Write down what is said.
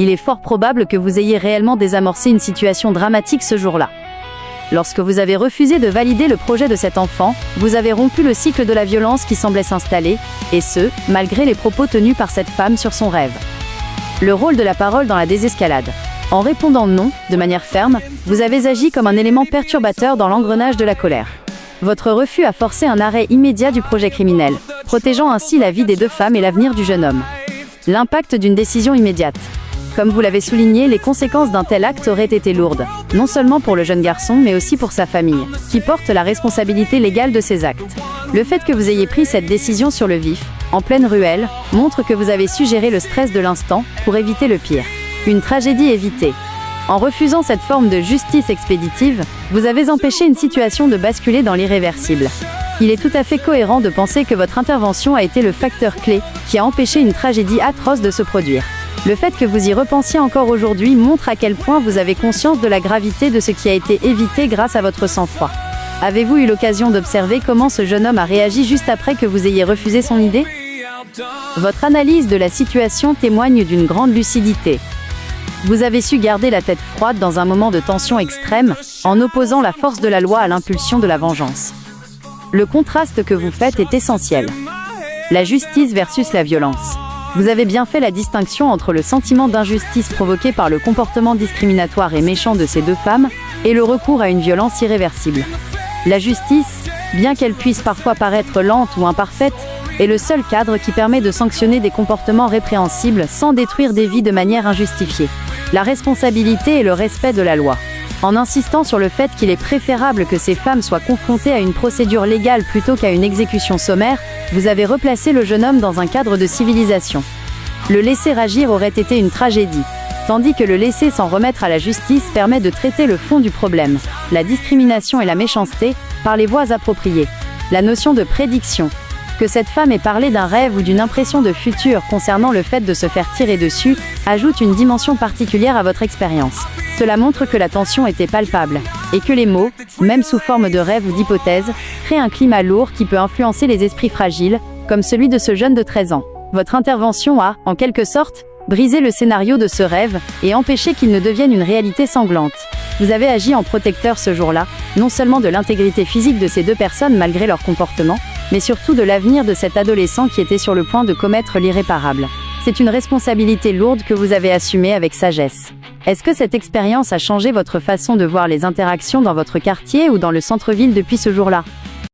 il est fort probable que vous ayez réellement désamorcé une situation dramatique ce jour-là. Lorsque vous avez refusé de valider le projet de cet enfant, vous avez rompu le cycle de la violence qui semblait s'installer, et ce, malgré les propos tenus par cette femme sur son rêve. Le rôle de la parole dans la désescalade. En répondant non, de manière ferme, vous avez agi comme un élément perturbateur dans l'engrenage de la colère. Votre refus a forcé un arrêt immédiat du projet criminel, protégeant ainsi la vie des deux femmes et l'avenir du jeune homme. L'impact d'une décision immédiate. Comme vous l'avez souligné, les conséquences d'un tel acte auraient été lourdes, non seulement pour le jeune garçon, mais aussi pour sa famille, qui porte la responsabilité légale de ses actes. Le fait que vous ayez pris cette décision sur le vif, en pleine ruelle, montre que vous avez su gérer le stress de l'instant pour éviter le pire. Une tragédie évitée. En refusant cette forme de justice expéditive, vous avez empêché une situation de basculer dans l'irréversible. Il est tout à fait cohérent de penser que votre intervention a été le facteur clé qui a empêché une tragédie atroce de se produire. Le fait que vous y repensiez encore aujourd'hui montre à quel point vous avez conscience de la gravité de ce qui a été évité grâce à votre sang-froid. Avez-vous eu l'occasion d'observer comment ce jeune homme a réagi juste après que vous ayez refusé son idée? Votre analyse de la situation témoigne d'une grande lucidité. Vous avez su garder la tête froide dans un moment de tension extrême, en opposant la force de la loi à l'impulsion de la vengeance. Le contraste que vous faites est essentiel. La justice versus la violence. Vous avez bien fait la distinction entre le sentiment d'injustice provoqué par le comportement discriminatoire et méchant de ces deux femmes, et le recours à une violence irréversible. La justice, bien qu'elle puisse parfois paraître lente ou imparfaite, est le seul cadre qui permet de sanctionner des comportements répréhensibles sans détruire des vies de manière injustifiée. La responsabilité et le respect de la loi. En insistant sur le fait qu'il est préférable que ces femmes soient confrontées à une procédure légale plutôt qu'à une exécution sommaire, vous avez replacé le jeune homme dans un cadre de civilisation. Le laisser agir aurait été une tragédie, tandis que le laisser s'en remettre à la justice permet de traiter le fond du problème, la discrimination et la méchanceté, par les voies appropriées. La notion de prédiction. Que cette femme ait parlé d'un rêve ou d'une impression de futur concernant le fait de se faire tirer dessus, ajoute une dimension particulière à votre expérience. Cela montre que la tension était palpable, et que les mots, même sous forme de rêve ou d'hypothèse, créent un climat lourd qui peut influencer les esprits fragiles, comme celui de ce jeune de 13 ans. Votre intervention a, en quelque sorte, brisé le scénario de ce rêve, et empêché qu'il ne devienne une réalité sanglante. Vous avez agi en protecteur ce jour-là, non seulement de l'intégrité physique de ces deux personnes malgré leur comportement, mais surtout de l'avenir de cet adolescent qui était sur le point de commettre l'irréparable. C'est une responsabilité lourde que vous avez assumée avec sagesse. Est-ce que cette expérience a changé votre façon de voir les interactions dans votre quartier ou dans le centre-ville depuis ce jour-là ?